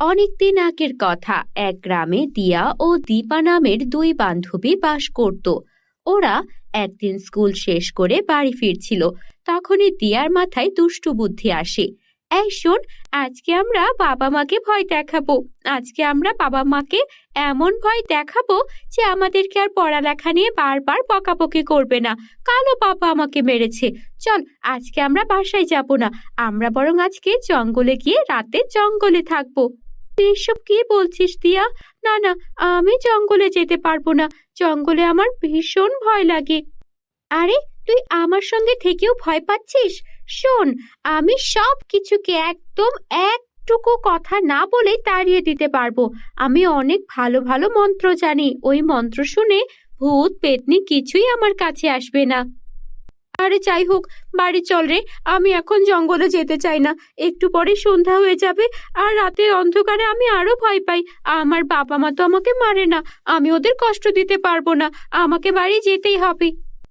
অনেকদিন আগের কথা। এক গ্রামে দিয়া ও দীপা নামের দুই বান্ধবী বাস করত। ওরা একদিন স্কুল শেষ করে বাড়ি ফিরছিল। তখনই দিয়ার মাথায় দুষ্টু বুদ্ধি আসে। এই শোন, আজকে আমরা বাবা মাকে ভয় দেখাবো। আজকে আমরা বাবা মাকে এমন ভয় দেখাবো যে আমাদেরকে আর পড়ালেখা নিয়ে বারবার বকাবকি করবে না। কালো বাবা আমাকে মেরেছে। চল, আজকে আমরা বাসায় যাব না, আমরা বরং আজকে জঙ্গলে গিয়ে রাতে জঙ্গলে থাকবো। তুই এসব কি বলছিস দিয়া? না না, আমি জঙ্গলে যেতে পারবো না। জঙ্গলে আমার ভীষণ ভয় লাগে। আরে, তুই আমার সঙ্গে থেকেও ভয় পাচ্ছিস? শোন, আমি সব কিছুকে একদম একটুকু কথা না বলেই তাড়িয়ে দিতে পারবো। আমি অনেক ভালো ভালো মন্ত্র জানি। ওই মন্ত্র শুনে ভূত পেতনি কিছুই আমার কাছে আসবে না। আরে যাই হোক, বাড়ি চল রে। আমি এখন জঙ্গলে যেতে চাই না। একটু পরে সন্ধ্যা হয়ে যাবে, আর রাতের অন্ধকারে আমি আরো ভয় পাই। আমার বাবা মা তো আমাকে মারে না, আমি ওদের কষ্ট দিতে পারবো না। আমাকে বাড়ি যেতেই হবে।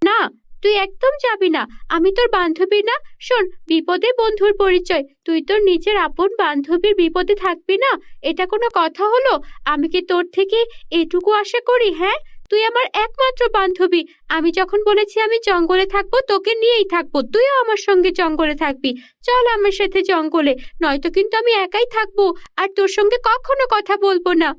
না, তুই একদম যাবি না। আমি তোর বান্ধবী না? শোন, বিপদে বন্ধুর পরিচয়। তুই তোর নিজের আপন বান্ধবীর বিপদে থাকবি না? এটা কোনো কথা হলো? আমি কি তোর থেকে এটুকু আশা করি? হ্যাঁ, তুই আমার একমাত্র বান্ধবী। আমি যখন বলেছি আমি জঙ্গলে থাকবো, তোকে নিয়েই থাকবো। তুইও আমার সঙ্গে জঙ্গলে থাকবি। চল আমার সাথে জঙ্গলে, নয়তো কিন্তু আমি একাই থাকবো আর তোর সঙ্গে কখনো কথা বলবো না।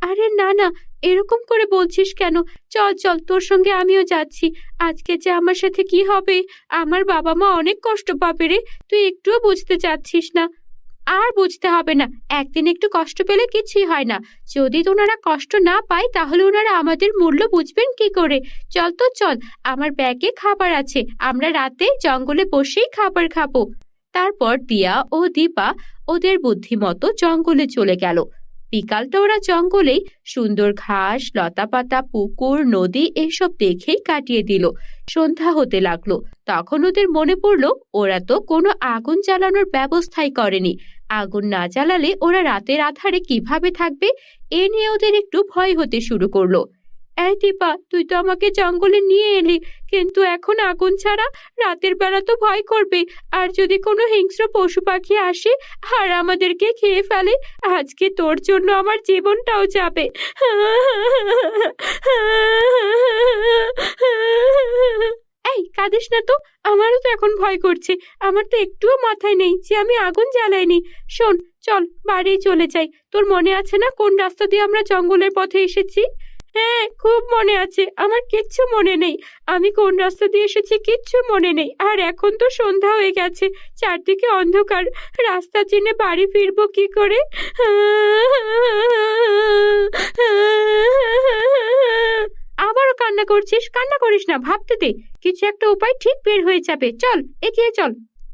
আরে না না, এরকম করে বলছিস কেন? চল চল, তোর সঙ্গে আমিও যাচ্ছি। আজকে যে আমার সাথে কি হবে, আমার বাবা মা অনেক কষ্ট পাবে রে। তুই একটুও বুঝতে চাচ্ছিস না। আর বুঝতে হবে না, একদিন একটু কষ্ট পেলে কিছুই হয় না। যদি ওনারা কষ্ট না পায় তাহলে ওনারা আমাদের মূল্য বুঝবেন কি করে? চল তো চল, আমার ব্যাগে খাবার আছে, আমরা রাতে জঙ্গলে বসেই খাবার খাবো। তারপর দিয়া ও দীপা ওদের বুদ্ধিমতো জঙ্গলে চলে গেল। বিকালটা ওরা জঙ্গলেই সুন্দর ঘাস, লতাপাতা, পুকুর, নদী এসব দেখেই কাটিয়ে দিল। সন্ধ্যা হতে লাগলো। তখন ওদের মনে পড়লো ওরা তো কোনো আগুন জ্বালানোর ব্যবস্থাই করেনি। আগুন না জ্বালালে ওরা রাতের আধারে কিভাবে থাকবে? এ নিয়ে ওদের একটু ভয় হতে শুরু করলো। এই দীপা, তুই তো আমাকে জঙ্গলে নিয়ে এলি, কিন্তু এখন আগুন ছাড়া রাতের বেলা তো ভয় করবে। আর যদি কোনো হিংস্র পশু পাখি আসে আর আমাদেরকে খেয়ে ফেলে, আজকে তোর জন্য আমার জীবনটাও যাবে। এই কাঁদিস না তো, আমারও তো এখন ভয় করছে। আমার তো একটুও মাথায় নেই যে আমি আগুন জ্বালাইনি। শোন, চল বাড়ি চলে যাই। তোর মনে আছে না কোন রাস্তা দিয়ে আমরা জঙ্গলের পথে এসেছি? হ্যাঁ, খুব মনে আছে। আমার কিচ্ছু মনে নেই। আমি কোন রাস্তা দিয়ে এসেছি কিচ্ছু মনে নেই। আর এখন তো সন্ধ্যা হয়ে গেছে, চারদিকে অন্ধকার। রাস্তা চিনে বাড়ি ফিরবো কি করে? আবারও কান্না করছিস? কান্না করিস না, ভাবতে দে। কিছু একটা উপায় ঠিক বের হয়ে যাবে। চল, এগিয়ে চল।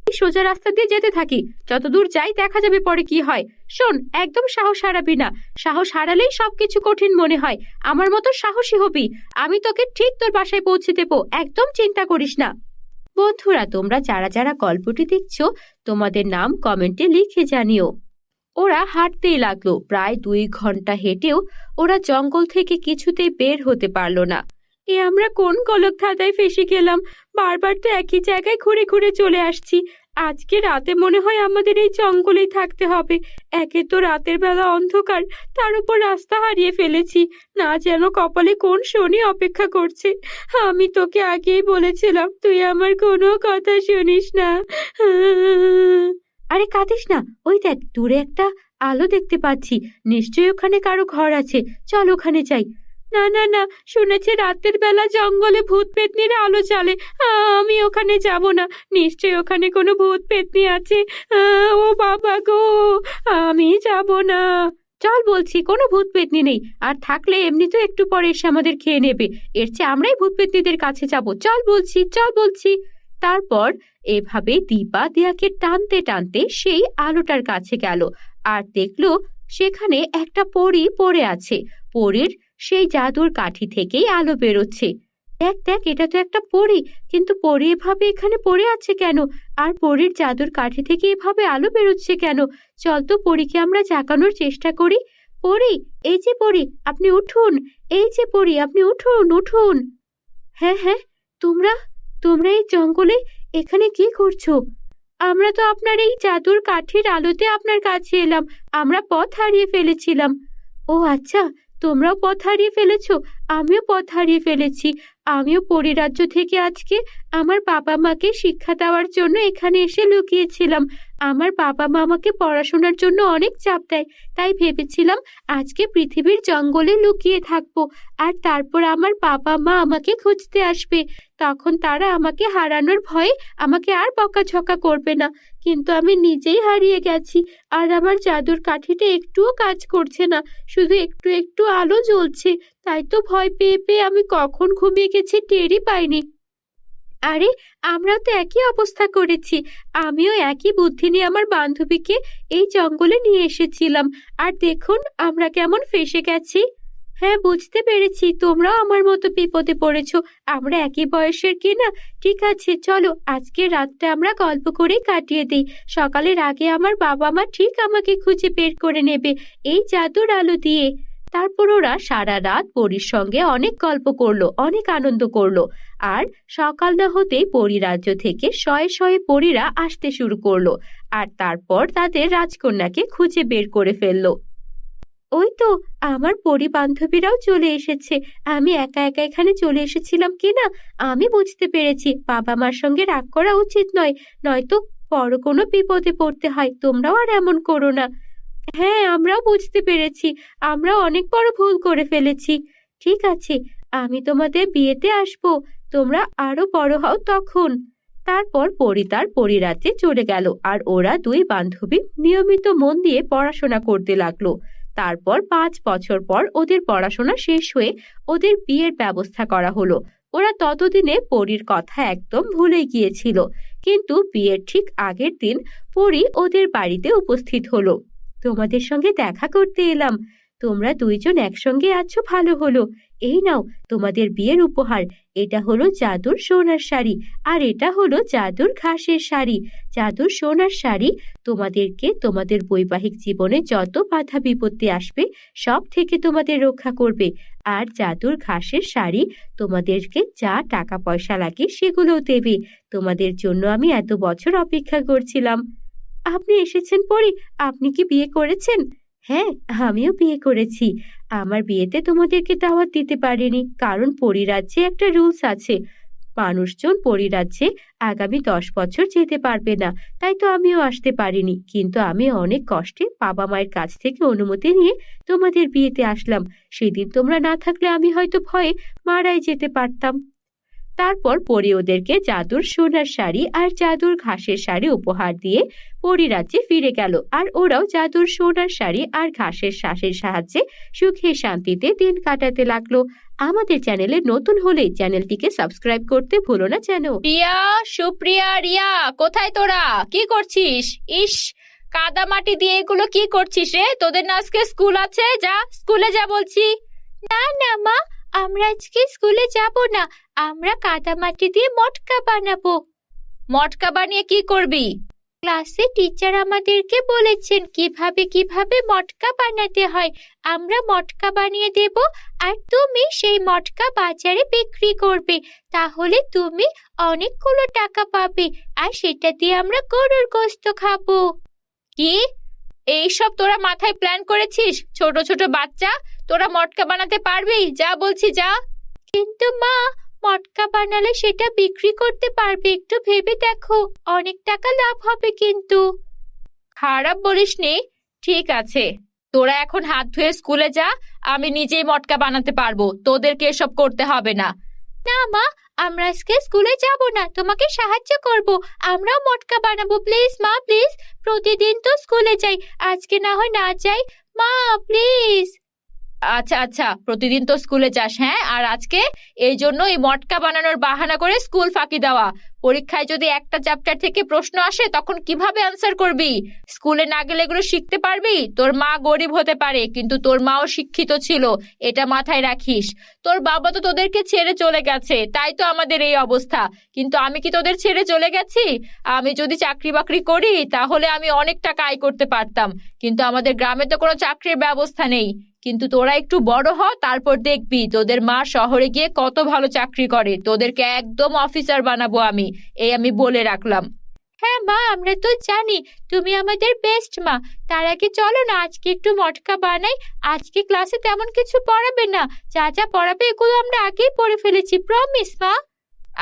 এই সোজা রাস্তা দিয়ে যেতে থাকি। যতদূর যাই দেখা যাবে পরে কি হয়। শোন, একদম সাহস হারাবি না। সাহস হারালেই সবকিছু কঠিন মনে হয়। আমার মতো সাহসী হবি। আমি তোকে ঠিক তোর বাসায় পৌঁছে দেবো, একদম চিন্তা করিস না। বন্ধুরা, তোমরা যারা যারা গল্পটি দেখছো, তোমাদের নাম কমেন্টে লিখে জানিও। ওরা হাঁটতেই লাগলো। প্রায় 2 ঘন্টা হেঁটেও ওরা জঙ্গল থেকে কিছুতেই বের হতে পারলো না। এ আমরা কোন গলক ধাঁধায় ফেসে গেলাম? বারবার তো একই জায়গায় ঘুরে ঘুরে চলে আসছি। আজকে রাতে মনে হয় আমাদের এই জঙ্গলেই থাকতে হবে। একে তো রাতের বেলা অন্ধকার, তার উপর রাস্তা হারিয়ে ফেলেছি। না যেন কপালে কোন শনি অপেক্ষা করছে। আমি তোকে আগেই বলেছিলাম, তুই আমার কোনো কথা শুনিস না। আরে কাঁদিস না, ওই দেখ দূরে একটা আলো দেখতে পাচ্ছি। নিশ্চয়ই ওখানে কারো ঘর আছে। চল ওখানে যাই। না না না, শুনেছি রাতের বেলা জঙ্গলে ভূত পেতনিরা আলো জ্বালে। আমি ওখানে যাব না। নিশ্চয়ই ওখানে কোনো ভূত পেতনি আছে। ও বাবা গো, আমি যাব না। চল বলছি, কোনো ভূত পেতনি নেই। আর থাকলে এমনি তো একটু পরে এসে আমাদের খেয়ে নেবে। এর চেয়ে আমরাই ভূত পেতনিদের কাছে যাব। চল বলছি, চল বলছি। তারপর এভাবে দীপা দিয়াকে টানতে টানতে সেই আলোটার কাছে গেল। আর দেখলো সেখানে একটা পরী পড়ে আছে। পরীর সেই জাদুর কাঠি থেকেই আলো বেরোচ্ছে। দেখ দেখ, এটা তো একটা পরী, কিন্তু পরী এভাবে এখানে পড়ে আছে কেন? আর পরীর জাদুর কাঠি থেকে এভাবে আলো বেরোচ্ছে কেন? চল তো পরীকে আমরা জাগানোর চেষ্টা করি। পরী, এই যে পরী, আপনি উঠুন। এই যে পরী, আপনি উঠুন উঠুন। হ্যাঁ হ্যাঁ, তোমরা তোমরা এই জঙ্গলে এখানে কি করছো? আমরা তো আপনার এই জাদুর কাঠির আলোতে আপনার কাছে এলাম। আমরা পথ হারিয়ে ফেলেছিলাম। ও আচ্ছা, তোমরাও পথ হারিয়ে ফেলেছো। আমিও পথ হারিয়ে ফেলেছি। আমিও পরিরাজ্য থেকে আজকে আমার বাবা মাকে শিক্ষা দেওয়ার জন্য এখানে এসে লুকিয়েছিলাম। আমার বাবা মা আমাকে পড়াশোনার জন্য অনেক চাপ দেয়, তাই ভেবেছিলাম আজকে পৃথিবীর জঙ্গলে লুকিয়ে থাকবো। আর তারপর আমার বাবা মা আমাকে খুঁজতে আসবে। তখন তারা আমাকে হারানোর ভয়ে আমাকে আর বকাঝকা করবে না। কিন্তু আমি নিজেই হারিয়ে গেছি। আর আমার জাদুর কাঠিটা একটুও কাজ করছে না, শুধু একটু একটু আলো জ্বলছে। তাই তো ভয় পেয়ে পেয়ে আমি কখন ঘুমিয়ে গেছি টেরই পাইনি। আরে, আমরাও তো একই অবস্থা করেছি। আমিও একই বুদ্ধি নিয়ে আমার বান্ধবীকে এই জঙ্গলে নিয়ে এসেছিলাম। আর দেখুন আমরা কেমন ফেঁসে গেছি। হ্যাঁ, বুঝতে পেরেছি তোমরাও আমার মতো বিপদে পড়েছো। আমরা একই বয়সের কিনা। ঠিক আছে, চলো আজকে রাতটা আমরা গল্প করেই কাটিয়ে দিই। সকালের আগে আমার বাবা মা ঠিক আমাকে খুঁজে বের করে নেবে এই জাদুর আলো দিয়ে। তারপর ওরা সারা রাত পরীর সঙ্গে অনেক গল্প করলো, অনেক আনন্দ করলো। আর সকাল না হতেই পরীরাজ্য থেকে শয়ে শয়ে পরীরা আসতে শুরু করলো। আর তারপর তাদের রাজকন্যাকে খুঁজে বের করে ফেললো। ওই তো, আমার পরী বান্ধবীরাও চলে এসেছে। আমি একা একা এখানে চলে এসেছিলাম কিনা আমি বুঝতে পেরেছি। বাবা মার সঙ্গে রাগ করা উচিত নয়, নয়তো বড় কোনো বিপদে পড়তে হয়। তোমরাও আর এমন করো না। হ্যাঁ, আমরাও বুঝতে পেরেছি। আমরাও অনেক বড় ভুল করে ফেলেছি। ঠিক আছে, আমি তোমাদের বিয়েতে আসবো। তোমরা আরো বড় হও তখন। তারপর পরী তার পরিরাজ্যে চলে গেল। আর ওরা দুই বান্ধবী নিয়মিত মন দিয়ে পড়াশোনা করতে লাগলো। তারপর 5 বছর পর ওদের পড়াশোনা শেষ হয়ে ওদের বিয়ের ব্যবস্থা করা হলো। ওরা ততদিনে পরীর কথা একদম ভুলে গিয়েছিল। কিন্তু বিয়ের ঠিক আগের দিন পরী ওদের বাড়িতে উপস্থিত হলো। তোমাদের সঙ্গে দেখা করতে এলাম। তোমরা দুইজন একসঙ্গে আছো, ভালো হলো। এই নাও তোমাদের বিয়ের উপহার। এটা হলো জাদুর সোনার শাড়ি, আর এটা হলো জাদুর ঘাসের শাড়ি। জাদুর সোনার শাড়ি তোমাদেরকে তোমাদের বৈবাহিক জীবনে যত বাধা বিপত্তি আসবে সব থেকে তোমাদের রক্ষা করবে। আর জাদুর ঘাসের শাড়ি তোমাদেরকে যা টাকা পয়সা লাগে সেগুলোও দেবে। তোমাদের জন্য আমি এত বছর অপেক্ষা করছিলাম। আপনি এসেছেন পরী। আপনি কি বিয়ে করেছেন? হ্যাঁ, আমিও বিয়ে করেছি। আমার বিয়েতে তোমাদেরকে দাওয়াত দিতে পারিনি, কারণ পরিরাজ্যে একটা রুলস আছে। মানুষজন পরিরাজ্যে আগামী 10 বছর যেতে পারবে না। তাই তো আমিও আসতে পারিনি। কিন্তু আমি অনেক কষ্টে বাবা মায়ের কাছ থেকে অনুমতি নিয়ে তোমাদের বিয়েতে আসলাম। সেদিন তোমরা না থাকলে আমি হয়তো ভয়ে মারাই যেতে পারতাম। তারপর পরী ওদেরকে জাদুর সোনার শাড়ি আর জাদুর ঘাসের শাড়ি উপহার দিয়ে পরীরাজ্যে ফিরে গেল। আর ওরাও জাদুর সোনার শাড়ি আর ঘাসের শাঁসের সাহায্যে সুখে শান্তিতে দিন কাটাতে লাগলো। আমাদের চ্যানেলে নতুন হলে চ্যানেলটিকে সাবস্ক্রাইব করতে ভুলো না যেন। প্রিয়া, সুপ্রিয়া, রিয়া, কোথায় তোরা? কি করছিস? ইস, কাদা মাটি দিয়ে এগুলো কি করছিস রে? তোদের না আজকে স্কুল আছে? যা, স্কুলে যা বলছি। না না মা, আমরা আজকে স্কুলে যাব না। আমরা কাদা মাটি দিয়ে মটকা বানাবো। মটকা বানিয়ে কি করবি? ক্লাসে টিচার আমাদেরকে বলেছেন কিভাবে কিভাবে মটকা বানাতে হয়। আমরা মটকা বানিয়ে দেব, আর তুমি সেই মটকা বাজারে বিক্রি করবে। তাহলে তুমি অনেকগুলো টাকা পাবে, আর সেটা দিয়ে আমরা গরুর গোশত খাবো। কি এইসব তোরা মাথায় প্ল্যান করেছিস? ছোট ছোট বাচ্চা, তোরা মটকা বানাতে পারবি? যা বলছি যা। কিন্তু মা, মটকা বানালে সেটা বিক্রি করতে পারবে। একটু ভেবে দেখো, অনেক টাকা লাভ হবে কিন্তু। খারাপ বলিসনি। ঠিক আছে, তোরা এখন হাত ধুয়ে স্কুলে যা। আমি নিজেই মটকা বানাতে পারবো, তোদেরকে এসব করতে হবে না। না মা, আমরা আজকে স্কুলে যাব না, তোমাকে সাহায্য করব। আমরাও মটকা বানাবো। প্লিজ মা, প্লিজ। প্রতিদিন তো স্কুলে যাই, আজকে না হয় না যাই। মা প্লিজ। আচ্ছা আচ্ছা, প্রতিদিন তো স্কুলে যাস, হ্যাঁ? আর আজকে এই জন্য এই মটকা বানানোর বাহানা করে স্কুল ফাঁকি দেওয়া। পরীক্ষায় যদি একটা চ্যাপ্টার থেকে প্রশ্ন আসে তখন কিভাবে আনসার করবি? স্কুলে না গেলে এগুলো শিখতে পারবি? তোর মা গরিব হতে পারে, কিন্তু তোর মাও শিক্ষিত ছিল, এটা মাথায় রাখিস। তোর বাবা তো তোদেরকে ছেড়ে চলে গেছে, তাই তো আমাদের এই অবস্থা। কিন্তু আমি কি তোদের ছেড়ে চলে গেছি? আমি যদি চাকরি বাকরি করি তাহলে আমি অনেক টাকা আয় করতে পারতাম, কিন্তু আমাদের গ্রামে তো কোনো চাকরির ব্যবস্থা নেই। কিন্তু তোরা একটু বড় হ, তারপর দেখবি তোদের মা শহরে গিয়ে কত ভালো চাকরি করে। তোদেরকে একদম অফিসার বানাবো আমি, এই আমি বলে রাখলাম। হ্যাঁ মা, আমরা তো জানি তুমি আমাদের বেস্ট মা। তার আগে চলো না আজকে একটু মটকা বানাই। আজকে ক্লাসে তেমন কিছু পড়াবে না, যা যা পড়াবে এগুলো আমরা আগেই পড়ে ফেলেছি, প্রমিস মা।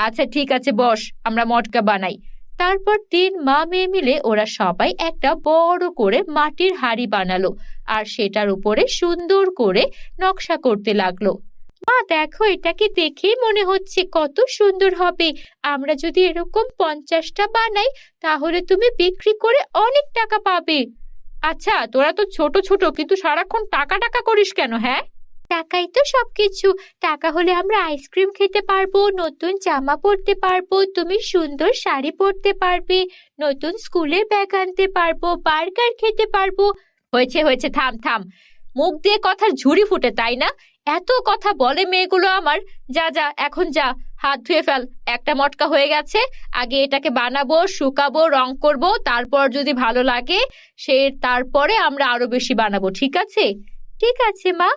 আচ্ছা ঠিক আছে, বস, আমরা মটকা বানাই। তারপর 3 মা মেয়ে মিলে ওরা সবাই একটা বড় করে মাটির হাঁড়ি বানালো আর সেটার উপরে সুন্দর করে নকশা করতে লাগলো। মা দেখো, এটাকে দেখেই মনে হচ্ছে কত সুন্দর হবে। আমরা যদি এরকম 50টা বানাই তাহলে তুমি বিক্রি করে অনেক টাকা পাবে। আচ্ছা, তোরা তো ছোট ছোট, কিন্তু সারাক্ষণ টাকা টাকা করিস কেন? হ্যাঁ, টাকাই তো সবকিছু। টাকা হলে আমরা আইসক্রিম খেতে পারবো, নতুন জামা পরতে পারবো, তুমি সুন্দর শাড়ি পরতে পারবে, নতুন স্কুলের ব্যাগ আনতে পারবো, বার্গার খেতে পারবো। হয়েছে হয়েছে, থাম থাম। মুখ দিয়ে কথার ঝুড়ি ফুটে, তাই না? এত কথা বলে মেয়েগুলো আমার। যা যা, এখন যা, হাত ধুয়ে ফেল। একটা মটকা হয়ে গেছে, আগে এটাকে বানাবো, শুকাবো, রং করব, তারপর যদি ভালো লাগে তারপরে আমরা আরো বেশি বানাবো, ঠিক আছে? ঠিক আছে মা।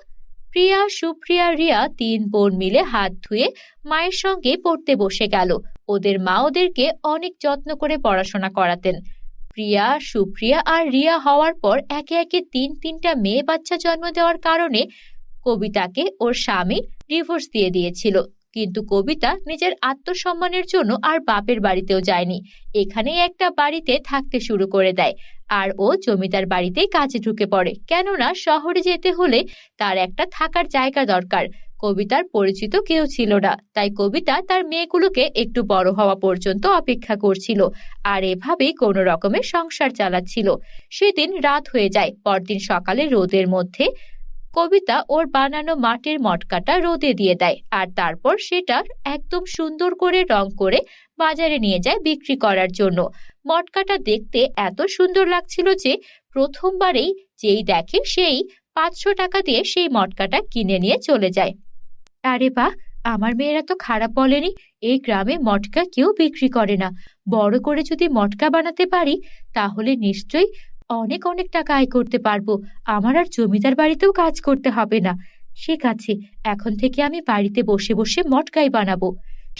প্রিয়া, সুপ্রিয়া, রিয়া 3 বোন মিলে হাত ধুয়ে মায়ের সঙ্গে পড়তে বসে গেল। ওদের মা ওদেরকে অনেক যত্ন করে পড়াশোনা করাতেন। প্রিয়া, সুপ্রিয়া আর রিয়া হওয়ার পর একে একে 3টা মেয়ে বাচ্চা জন্ম দেওয়ার কারণে কবিতাকে ওর স্বামী ডিভোর্স দিয়ে দিয়েছিল। কিন্তু কবিতা নিজের আত্মসম্মানের জন্য আর বাপের বাড়িতেও যায়নি, এখানেই একটা বাড়িতে থাকতে শুরু করে দেয়। আর ও জমিদার বাড়িতেই কাজে ঢুকে পড়ে, কেননা শহরে যেতে হলে তার একটা থাকার জায়গা দরকার। কবিতার পরিচিত কেউ ছিল না, তাই কবিতা তার মেয়েগুলোকে একটু বড় হওয়া পর্যন্ত অপেক্ষা করছিল আর এভাবেই কোনো রকমের সংসার চালাচ্ছিল। সেদিন রাত হয়ে যায়, পরদিন সকালে রোদের মধ্যে কবিতা ওর বানানো মাটির মটকাটা রোদে দিয়ে দেয় আর তারপর সেটা একদম সুন্দর করে রং করে বাজারে নিয়ে যায় বিক্রি করার জন্য। মটকাটা দেখতে এত সুন্দর লাগছিল যে প্রথমবারেই যেই দেখে সেই 500 টাকা দিয়ে সেই মটকাটা কিনে নিয়ে চলে যায়। আরে বাহ, আমার মেয়েরা তো খারাপ বলেনি। এই গ্রামে মটকা কেউ বিক্রি করে না। বড় করে যদি মটকা বানাতে পারি তাহলে নিশ্চয়ই অনেক অনেক টাকা আয় করতে পারবো। আমার আর জমিদার বাড়িতেও কাজ করতে হবে না। ঠিক আছে, এখন থেকে আমি বাড়িতে বসে বসে মটকাই বানাবো।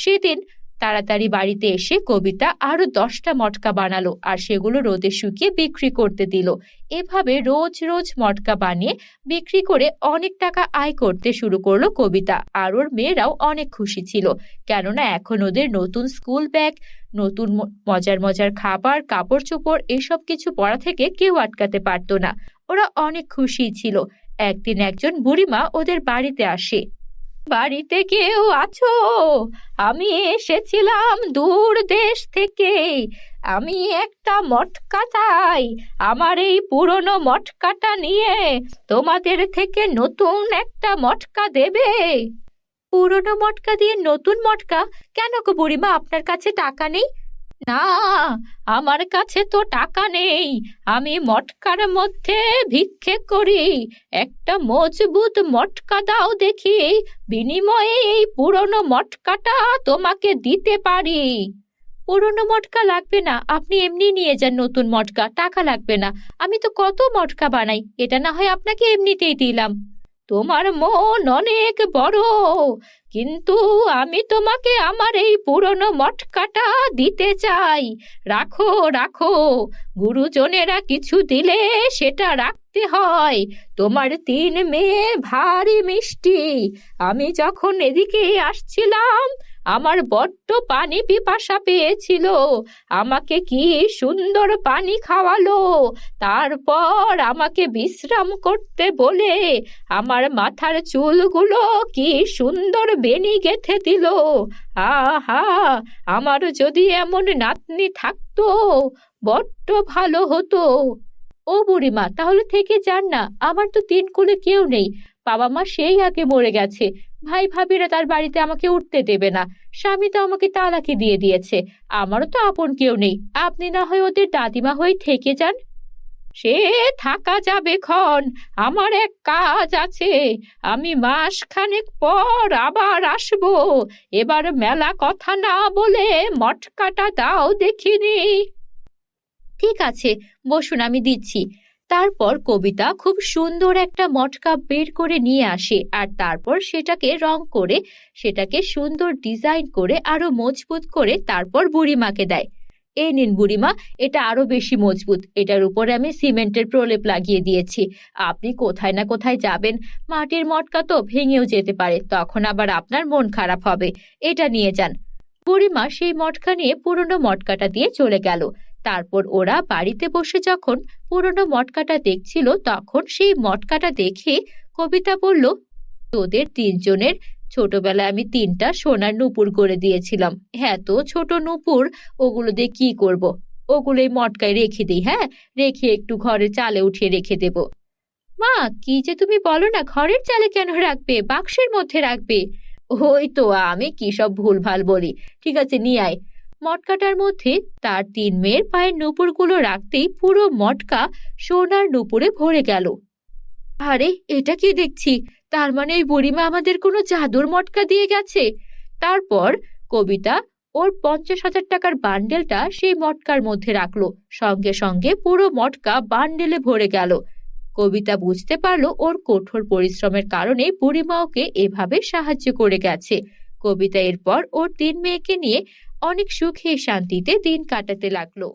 সেদিন তাড়াতাড়ি বাড়িতে এসে কবিতা আরো 10টা মটকা বানালো আর সেগুলো রোদে শুকিয়ে বিক্রি করতে দিল। এভাবে রোজ রোজ মটকা বানিয়ে বিক্রি করে অনেক টাকা আয় করতে শুরু করলো কবিতা। আর ওর মেয়েরাও অনেক খুশি ছিল, কেননা এখন ওদের নতুন স্কুল ব্যাগ, নতুন মজার মজার খাবার, কাপড় চোপড় এসব কিছু পড়া থেকে কেউ আটকাতে পারতো না। ওরা অনেক খুশি ছিল। একদিন একজন বুড়িমা ওদের বাড়িতে আসে। বাড়িতে কেউ আছো? আমি এসেছিলাম দূর দেশ থেকে। আমি একটা মটকা চাই। আমার এই পুরনো মটকাটা নিয়ে তোমাদের থেকে নতুন একটা মটকা দেবে? পুরনো মটকা দিয়ে নতুন মটকা? কেন গো বুড়িমা, আপনার কাছে টাকা নেই? না, আমার কাছে তো টাকা নেই। আমি মটকার মধ্যে ভিক্ষে করি। একটা মজবুত মটকা দাও দেখি, বিনিময়ে এই পুরনো মটকাটা তোমাকে দিতে পারি। পুরনো মটকা লাগবে না, আপনি এমনি নিয়ে যান নতুন মটকা, টাকা লাগবে না। আমি তো কত মটকা বানাই, এটা না হয় আপনাকে এমনিতেই দিলাম। তোমার মন অনেক বড়, কিন্তু আমি তোমাকে আমার এই পুরনো মটকাটা দিতে চাই। রাখো রাখো, গুরুজনেরা কিছু দিলে সেটা রাখতে হয়। তোমার 3 মেয়ে ভারী মিষ্টি। আমি যখন এদিকে আসছিলাম আমার বড্ড পানি পিপাসা পেয়েছিল। আমাকে কি সুন্দর পানি খাওয়ালো, তারপর আমাকে বিশ্রাম করতে বলে আমার মাথার চুলগুলো কি সুন্দর বেনি গেঁথে দিল। আহা, আমার যদি এমন নাতনি থাকতো বড্ড ভালো হতো। ও বুড়িমা, তাহলে থেকে যান না। আমার তো 3 কুলে কেউ নেই। বাবা মা সেই আগে মরে গেছে। ভাই ভাবিরা তার বাড়িতে আমাকে উঠতে দেবে না। স্বামী তো আমাকে তালাকি দিয়ে দিয়েছে। আমারও তো আপন কেউ নেই। আপনি না হয় ওদের দাদিমা হয়ে থেকে যান। সে থাকা যাবে ক্ষণ, আমার এক কাজ আছে। আমি মাসখানেক পর আবার আসবো। এবার মেলা কথা না বলে মটকাটা দাও দেখিনি। ঠিক আছে, বসুন, আমি দিচ্ছি। তারপর কবিতা খুব সুন্দর একটা মটকা বের করে নিয়ে আসে আর তারপর সেটাকে রং করে, সেটাকে সুন্দর ডিজাইন করে আরো মজবুত করে তারপর বুড়িমাকে দেয়। এই নিন বুড়িমা, এটা আরো বেশি মজবুত। এটার উপরে আমি সিমেন্টের প্রলেপ লাগিয়ে দিয়েছি। আপনি কোথায় না কোথায় যাবেন, মাটির মটকা তো ভেঙেও যেতে পারে, তখন আবার আপনার মন খারাপ হবে। এটা নিয়ে যান। বুড়িমা সেই মটকা নিয়ে পুরনো মটকাটা দিয়ে চলে গেল। তারপর ওরা বাড়িতে বসে যখন পুরনো মটকাটা দেখছিল, তখন সেই মটকাটা দেখে কবিতা বলল, তোদের তিনজনের ছোটবেলায় আমি 3টা সোনার নূপুর করে দিয়েছিলাম। হ্যাঁ, তো ছোট নূপুর, ওগুলো দিয়ে কি করব? ওগুলোই মটকায় রেখে দিই। হ্যাঁ, রেখে একটু ঘরে চালে উঠিয়ে রেখে দেব। মা, কি যে তুমি বলো না, ঘরের চালে কেন রাখবে, বাক্সের মধ্যে রাখবে। ওই তো, আমি কি সব ভুলভাল বলি। ঠিক আছে, নিয়ে আয়। মটকাটার মধ্যে তার 3 মেয়ের পায়ের নূপুরগুলো রাখতেই পুরো মটকা সোনার নূপুরে ভরে গেল। আরে, এটা কি দেখছি? তার মানে এই বুড়িমা আমাদের কোনো জাদুর মটকা দিয়ে গেছে। তারপর কবিতা ওর 50,000 টাকার বান্ডেলটা সেই মটকার মধ্যে রাখলো। সঙ্গে সঙ্গে পুরো মটকা বান্ডেলে ভরে গেল। কবিতা বুঝতে পারলো ওর কঠোর পরিশ্রমের কারণে বুড়িমা ওকে এভাবে সাহায্য করে গেছে। কবিতা এরপর ওর 3 মেয়েকে নিয়ে অনেক সুখে শান্তিতে দিন কাটাতে লাগলো।